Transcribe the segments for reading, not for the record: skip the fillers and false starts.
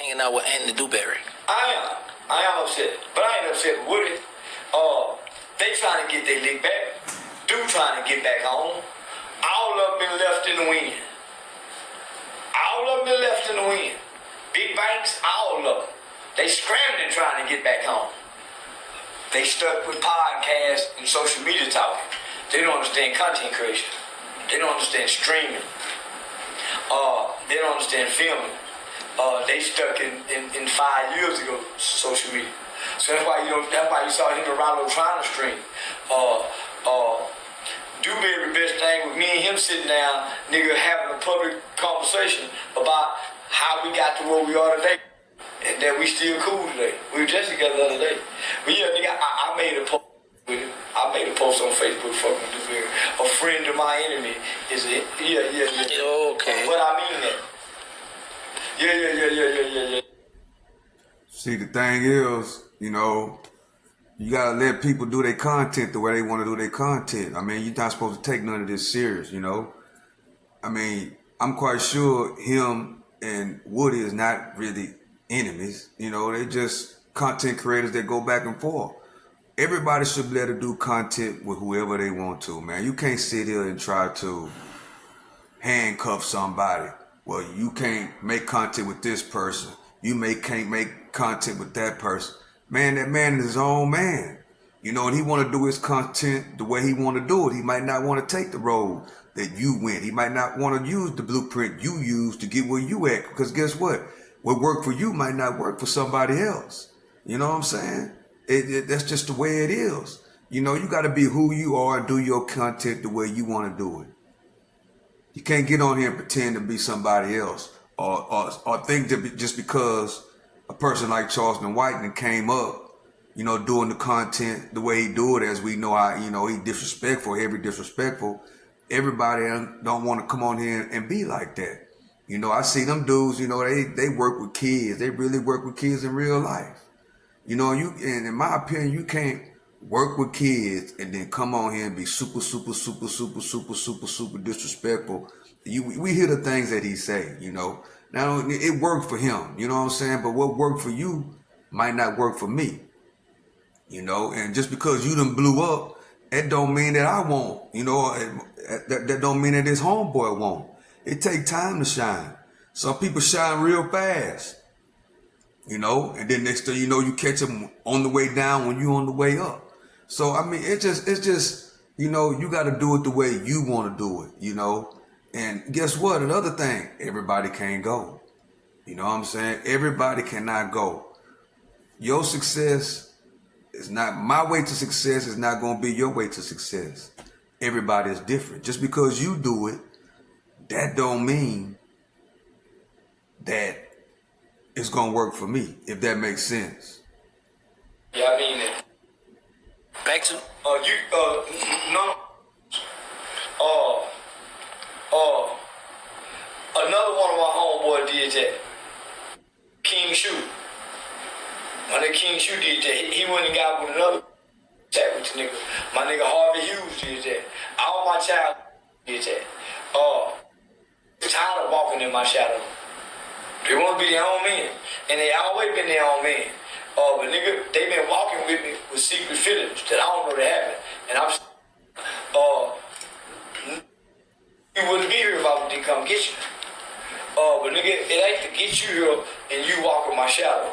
hanging out with Anthony Dewberry. I am upset, but I ain't upset with Woody. They trying to get their lick back. Dude trying to get back home. All of them been left in the wind. All of them been left in the wind. Big banks, all of them. They scrambling trying to get back home. They stuck with podcasts and social media talking. They don't understand content creation. They don't understand streaming. They don't understand filming. They stuck in 5 years ago social media. So that's why you saw him and Rollo trying to stream. Dewberry, best thing with me and him sitting down, nigga, having a public conversation about how we got to where we are today. And that we still cool today. We were just together the other day. But yeah, nigga, I made a post with him. I made a post on Facebook fucking Dewberry. A friend of my enemy is it. Yeah. Okay. But I mean that. Yeah. See, the thing is, you gotta let people do their content the way they want to do their content. I mean, you're not supposed to take none of this serious, I mean, I'm quite sure him and Woody is not really enemies. They just content creators that go back and forth. Everybody should be able to do content with whoever they want to, man. You can't sit here and try to handcuff somebody. Well, you can't make content with this person. You can't make content with that person. Man, that man is his own man. And he want to do his content the way he want to do it. He might not want to take the road that you went. He might not want to use the blueprint you use to get where you at. Because guess what? What worked for you might not work for somebody else. You know what I'm saying? That's just the way it is. You got to be who you are and do your content the way you want to do it. You can't get on here and pretend to be somebody else or think that just because a person like Charleston White came up, doing the content the way he do it, as we know how, he disrespectful, disrespectful. Everybody don't want to come on here and be like that. I see them dudes, they work with kids. They really work with kids in real life. And in my opinion, you can't work with kids and then come on here and be super disrespectful. We hear the things that he say, Now, it worked for him, you know what I'm saying? But what worked for you might not work for me, And just because you done blew up, that don't mean that I won't, That don't mean that this homeboy won't. It take time to shine. Some people shine real fast, and then next thing you know, you catch them on the way down when you on the way up. So, I mean, it's just, you got to do it the way you want to do it, And guess what? Another thing, everybody can't go. You know what I'm saying? Everybody cannot go. Your success is not, my way to success is not going to be your way to success. Everybody is different. Just because you do it, that don't mean that it's going to work for me, if that makes sense. Yeah, I mean it. Back to another one of my homeboys did that. King Shoe. My nigga King Shoe did that. He went and got with another chat with the nigga. My nigga Harvey Hughes did that. All my child did that. Tired of walking in my shadow. They want to be their own men. And they always been their own men. But nigga, they been walking with me with secret feelings that I don't know they happen. And I'm you wouldn't be here if I didn't come get you. But nigga, it ain't to get you here and you walk in my shadow.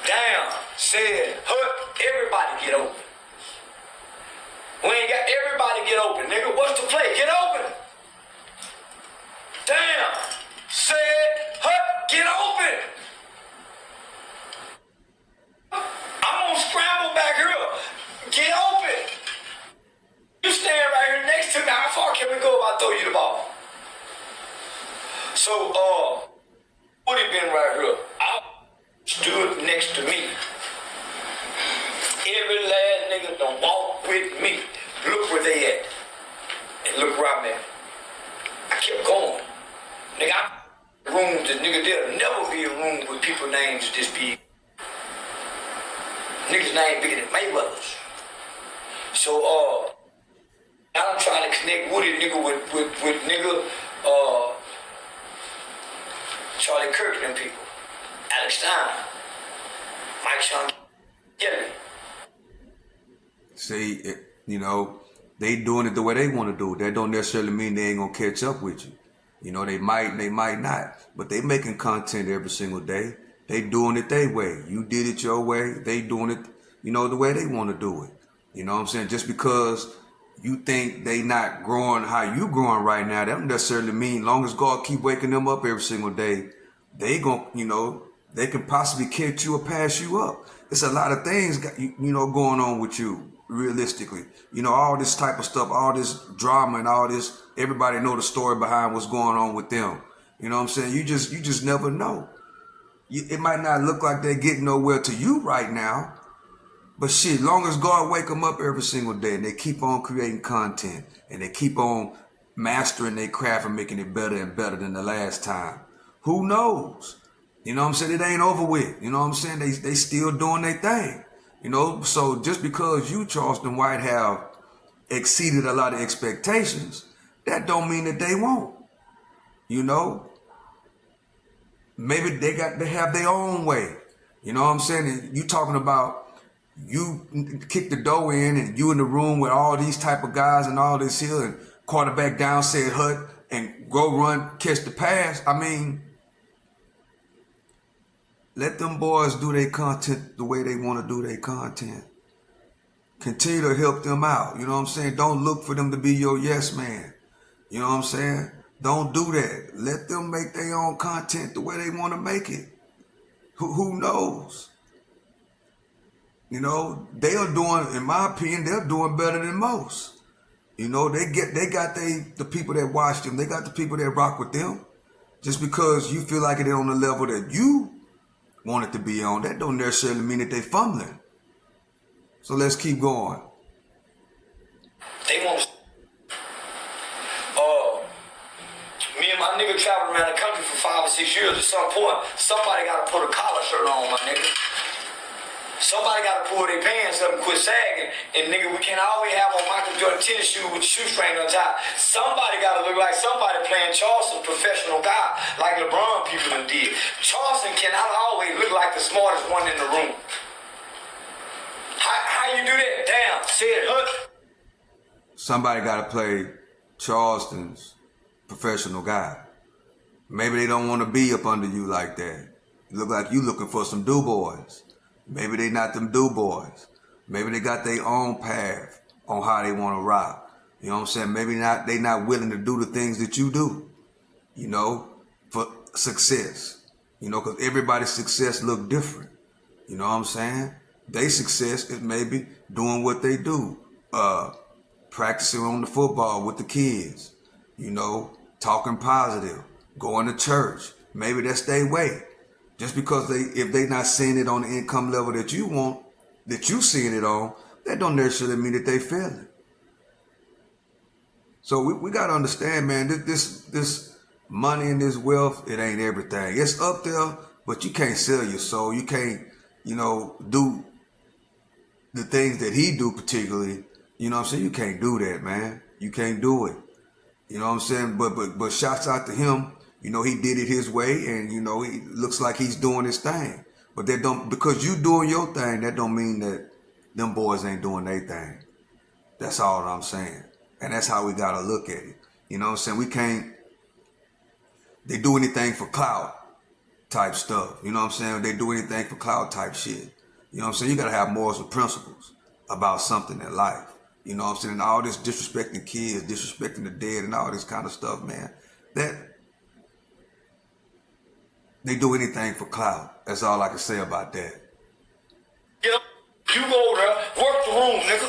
Damn, said, everybody get open. We ain't got everybody get open, nigga. What's the play? Get open. Damn, said, get open. I'm gonna scramble back here. Get open. You stand right here next to me. How far can we go if I throw you the ball? So, Woody been right here. I stood next to me. Every last nigga done walk with me. Look where they at. And look where I'm at. I kept going. Nigga, rooms that nigga, there'll never be a room with people names this big. Niggas name bigger than Mayweather's. So, now I'm trying to connect Woody nigga with nigga Charlie Kirk and them people. next time. Mike Sean Kelly. See, you know, they doing it the way they want to do it. That don't necessarily mean they ain't gonna catch up with you. You know, they might not. But they making content every single day. They doing it their way. You did it your way. They doing it, you know, the way they want to do it. You know what I'm saying? Just because you think they not growing how you growing right now, that don't necessarily mean long as God keep waking them up every single day, they gon', you know, they can possibly catch you or pass you up. It's a lot of things, you know, going on with you, realistically. You know, all this type of stuff, all this drama and all this, everybody know the story behind what's going on with them. You know what I'm saying? You just never know. It might not look like they're getting nowhere to you right now, but shit, long as God wake them up every single day and they keep on creating content and they keep on mastering their craft and making it better and better than the last time, who knows? You know what I'm saying? It ain't over with. You know what I'm saying? They still doing their thing. You know, so just because you, Charleston White, have exceeded a lot of expectations, that don't mean that they won't. You know? Maybe they have their own way. You know what I'm saying? And you talking about you kick the door in and you in the room with all these type of guys and all this here and quarterback down said hut and go run, catch the pass. I mean, let them boys do their content the way they want to do their content. Continue to help them out. You know what I'm saying? Don't look for them to be your yes man. You know what I'm saying? Don't do that. Let them make their own content the way they want to make it. Who knows? You know, they are doing, in my opinion, they're doing better than most. You know, they got the people that watch them. They got the people that rock with them. Just because you feel like they're on the level that you want it to be on, that don't necessarily mean that they fumbling. So let's keep going. They want. Me and my nigga traveled around the country for 5 or 6 years. At some point, somebody got to put a collar shirt on, my nigga. Somebody got to pull their pants up and quit sagging. And nigga, we can't always have on Michael Jordan tennis shoes with shoestring on top. Somebody got to look like somebody playing Charleston, professional guy, like LeBron people done did. Charleston cannot always look like the smartest one in the room. How you do that? Damn, said hook. Somebody got to play Charleston's professional guy. Maybe they don't want to be up under you like that. You look like you looking for some do boys. Maybe they not them do boys. Maybe they got their own path on how they want to rock. You know what I'm saying? Maybe they not willing to do the things that you do, you know, for success. You know, because everybody's success look different. You know what I'm saying? Their success is maybe doing what they do. Practicing on the football with the kids. You know, talking positive. Going to church. Maybe that's their way. Just because if they not seeing it on the income level that you want, that you seeing it on, that don't necessarily mean that they feel it. So we got to understand, man, this money and this wealth, it ain't everything. It's up there, but you can't sell your soul. You can't, you know, do the things that he do particularly. You know what I'm saying? You can't do that, man. You can't do it. You know what I'm saying? But shouts out to him. You know, he did it his way, and, you know, he looks like he's doing his thing. But that don't, because you doing your thing, that don't mean that them boys ain't doing their thing. That's all I'm saying. And that's how we got to look at it. You know what I'm saying? We can't, they do anything for clout type stuff. You know what I'm saying? They do anything for clout type shit. You know what I'm saying? You got to have morals and principles about something in life. You know what I'm saying? And all this disrespecting kids, disrespecting the dead, and all this kind of stuff, man. They do anything for clout. That's all I can say about that. Yep. You go there, work the room, nigga.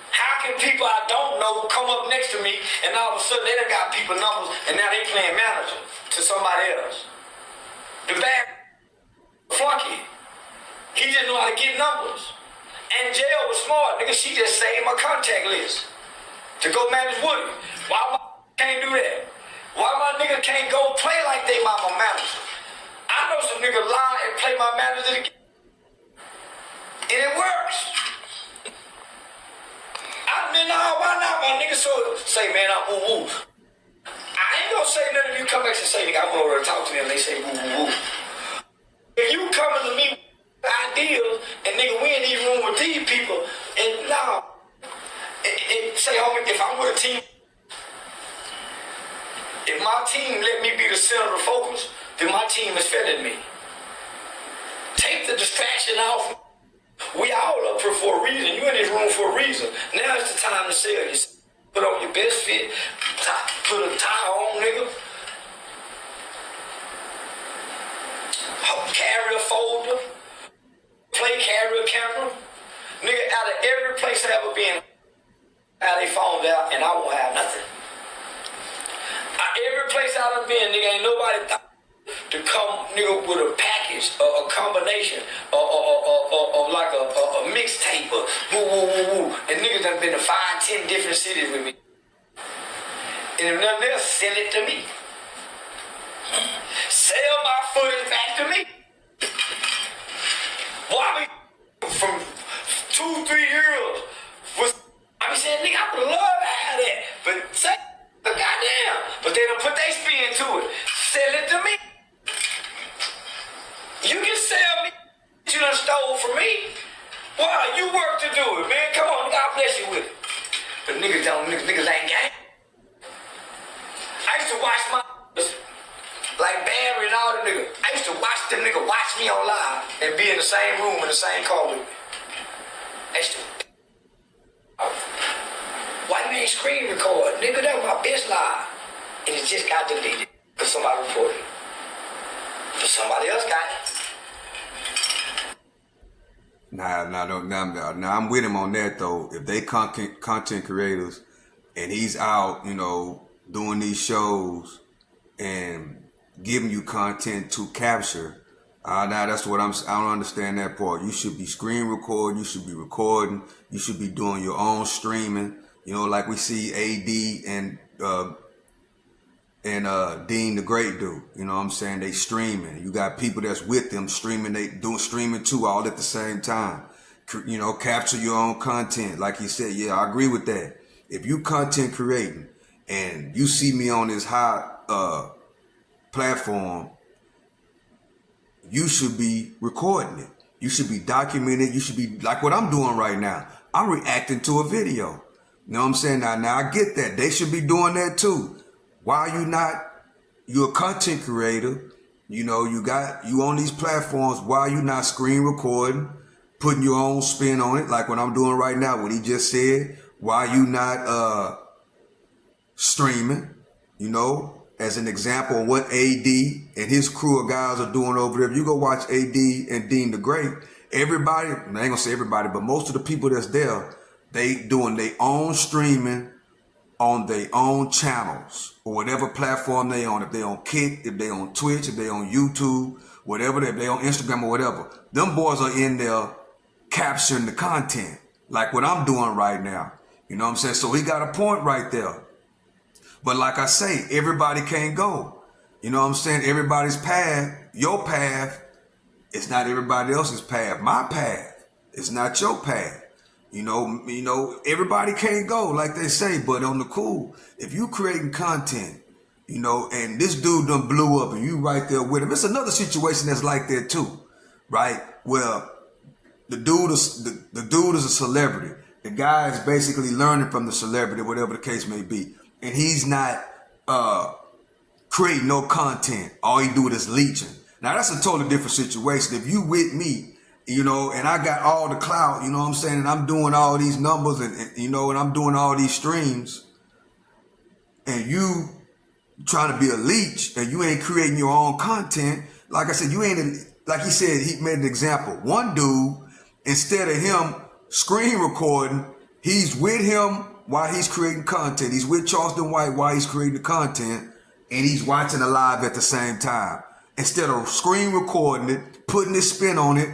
How can people I don't know come up next to me and all of a sudden they done got people numbers and now they playing manager to somebody else? The bad flunky. He just know how to get numbers. And jail was smart, nigga. She just saved my contact list to go manage Woody. Why my can't do that? Why my nigga can't go play like they my manager? I know some nigga lie and play my manager again. And it works. I mean, nah, why not, my nigga? So say, man, I'm woo-woo. I ain't gonna say nothing if you come back and say, nigga, I went over to talk to them and they say woo-woo-woo. center of focus, then my team is failing me. Take the distraction off. We all up here for a reason. You in this room for a reason. Now it's the time to sell. You put on your best fit, put a tie on, nigga. Carry a folder, carry a camera. Nigga, out of every place I ever been, how they phones out and I won't have nothing. Every place I done been, nigga, ain't nobody thought to come, nigga, with a package, a combination, or like a mixtape, or woo, woo, woo, woo. And niggas done been to 5, 10 different cities with me. And if nothing else, sell it to me. Sell my footage back to me. Boy, from 2-3 years, I be saying, nigga, I would love to have that. But say, goddamn. But they don't put their spin to it. Sell it to me. You can sell me what you done stole from me. Wow, you work to do it, man. Come on, God bless you with it. But niggas ain't gang. I used to watch my like Barry and all the niggas. I used to watch them niggas watch me on live and be in the same room in the same car with me. I used to. Why you ain't screen record? Nigga, that was my best live. And it just got deleted because somebody reported it. But somebody else got it. Nah, I'm with him on that though. If they content creators and he's out, you know, doing these shows and giving you content to capture, now that's what I don't understand that part. You should be screen recording, you should be recording, you should be doing your own streaming. You know, like we see AD and Dean the Great do. You know what I'm saying? They streaming. You got people that's with them streaming. They doing streaming too, all at the same time. You know, capture your own content. Like he said, yeah, I agree with that. If you content creating and you see me on this high platform, you should be recording it. You should be documenting it. You should be like what I'm doing right now. I'm reacting to a video. You know what I'm saying? Now I get that. They should be doing that too. Why are you not? You're a content creator. You know, you on these platforms. Why are you not screen recording, putting your own spin on it? Like what I'm doing right now, what he just said. Why are you not streaming? You know, as an example of what AD and his crew of guys are doing over there. If you go watch AD and Dean the Great, everybody, I ain't gonna say everybody, but most of the people that's there, they doing their own streaming on their own channels or whatever platform they on. If they on Kick, if they on Twitch, if they on YouTube, whatever, if they on Instagram or whatever. Them boys are in there capturing the content like what I'm doing right now. You know what I'm saying? So he got a point right there. But like I say, everybody can't go. You know what I'm saying? Everybody's path, your path, it's not everybody else's path. My path, it's not your path. You know, everybody can't go like they say, but on the cool, if you creating content, you know, and this dude done blew up and you right there with him, it's another situation that's like that too, right? Well, the dude is a celebrity. The guy is basically learning from the celebrity, whatever the case may be. And he's not creating no content. All he do is leeching. Now that's a totally different situation. If you with me, you know, and I got all the clout, you know what I'm saying, and I'm doing all these numbers and you know, and I'm doing all these streams, and you trying to be a leech and you ain't creating your own content, like I said, you ain't, like he said, he made an example. One dude, instead of him screen recording, he's with him while he's creating content. He's with Charleston White while he's creating the content, and he's watching the live at the same time. Instead of screen recording it, putting his spin on it,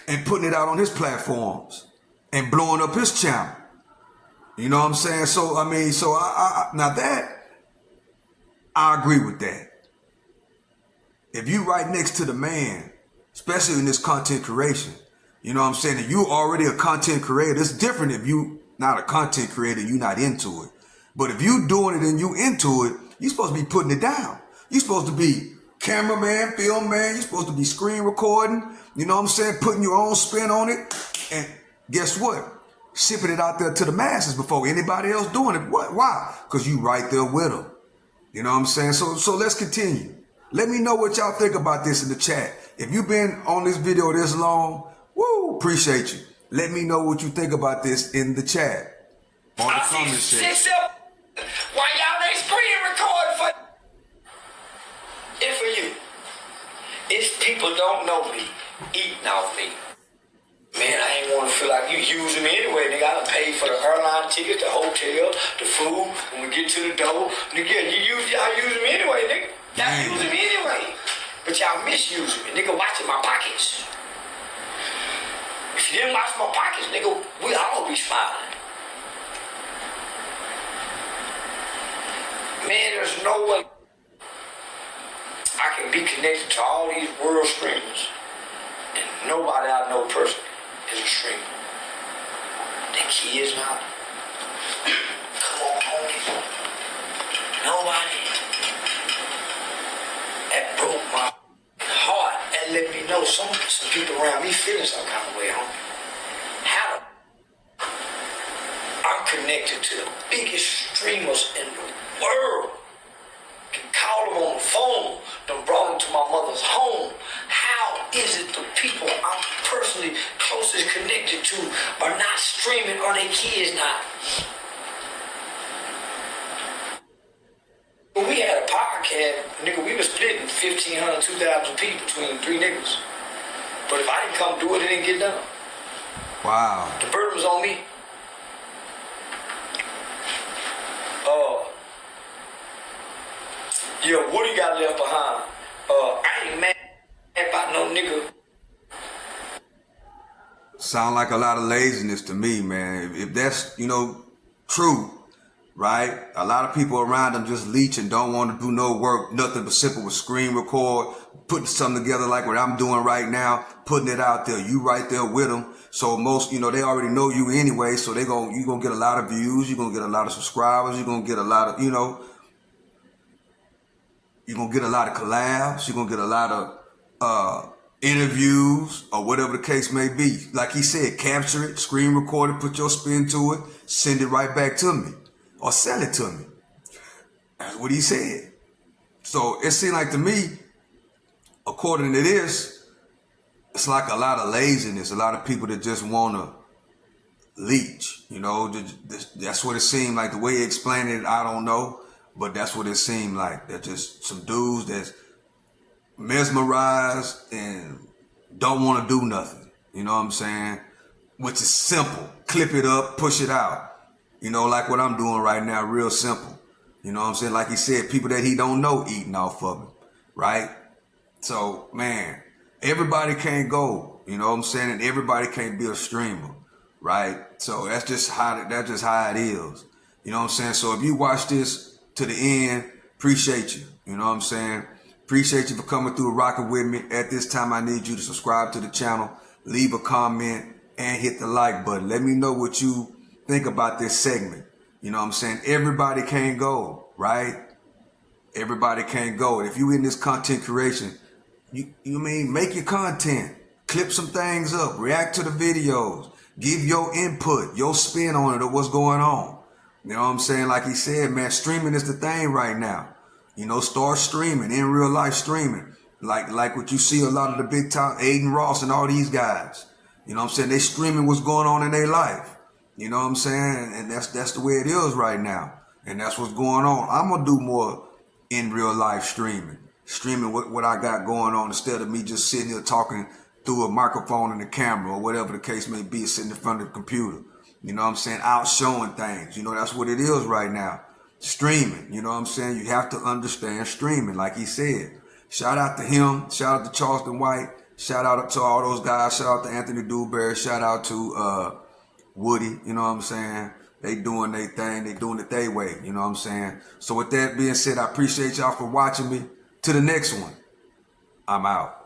and putting it out on his platforms, and blowing up his channel. You know what I'm saying? So, I mean, now that, I agree with that. If you right next to the man, especially in this content creation, you know what I'm saying, and you already a content creator, it's different if you not a content creator, you not into it. But if you doing it and you into it, you supposed to be putting it down. You supposed to be cameraman, film man, you supposed to be screen recording, you know what I'm saying, putting your own spin on it, and guess what? Shipping it out there to the masses before anybody else doing it. What? Why? Because you right there with them. You know what I'm saying? So let's continue. Let me know what y'all think about this in the chat. If you've been on this video this long, woo, appreciate you. Let me know what you think about this in the chat. On the comment section. Why y'all ain't screen recording for it for you? It's people don't know me, eating off me. Man, I ain't want to feel like you using me anyway. Nigga, I done paid for the airline ticket, the hotel, the food. When we get to the door, nigga, y'all using me anyway, nigga. Y'all using me anyway. But y'all misusing me, nigga, watching my pockets. If you didn't watch my pockets, nigga, we all be smiling. Man, there's no way I can be connected to all these world streamers. And nobody I know personally is a streamer. The kids now. Come on, homie. Nobody. That broke my heart and let me know some people around me feeling some kind of way, homie. How I'm connected to the biggest streamers in the world. Can call them on the phone. Done brought them to my mother's home. How is it the people I'm personally closest connected to are not streaming on their kids now? When we had a podcast, nigga, we were splitting 1,500, 2,000 people between 3 niggas. But if I didn't come do it, it didn't get done. Wow. The burden was on me. Yeah, Woody got left behind. I ain't mad about no nigga. Sound like a lot of laziness to me, man. If that's, true, right? A lot of people around them just leeching, don't want to do no work, nothing but simple with screen record, putting something together like what I'm doing right now, putting it out there. You right there with them. So most, they already know you anyway. So you're going to get a lot of views. You're going to get a lot of subscribers. You're going to get a lot of, you're going to get a lot of collabs. You're going to get a lot of interviews or whatever the case may be. Like he said, capture it, screen record it, put your spin to it, send it right back to me or sell it to me. That's what he said. So it seemed like to me, according to this, it's like a lot of laziness, a lot of people that just want to leech. That's what it seemed like. The way he explained it, I don't know. But that's what it seemed like. They're just some dudes that's mesmerized and don't want to do nothing. You know what I'm saying? Which is simple. Clip it up, push it out. Like what I'm doing right now, real simple. You know what I'm saying? Like he said, people that he don't know eating off of him, right? So, man, everybody can't go. You know what I'm saying? And everybody can't be a streamer, right? So that's just how it is. You know what I'm saying? So if you watch this to the end, appreciate you. You know what I'm saying? Appreciate you for coming through and rocking with me. At this time, I need you to subscribe to the channel, leave a comment, and hit the like button. Let me know what you think about this segment. You know what I'm saying? Everybody can't go, right? Everybody can't go. If you in this content creation, make your content. Clip some things up. React to the videos. Give your input, your spin on it, or what's going on. You know what I'm saying? Like he said, man, streaming is the thing right now. Start streaming, in real life streaming. Like what you see a lot of the big time, Aiden Ross and all these guys. You know what I'm saying? They streaming what's going on in their life. You know what I'm saying? And that's the way it is right now. And that's what's going on. I'm going to do more in real life streaming. Streaming what I got going on instead of me just sitting here talking through a microphone and a camera or whatever the case may be, sitting in front of the computer. You know what I'm saying? Out showing things. That's what it is right now. Streaming. You know what I'm saying? You have to understand streaming, like he said. Shout out to him. Shout out to Charleston White. Shout out to all those guys. Shout out to Anthony Dewberry. Shout out to Woody. You know what I'm saying? They doing their thing. They doing it their way. You know what I'm saying? So with that being said, I appreciate y'all for watching me. To the next one. I'm out.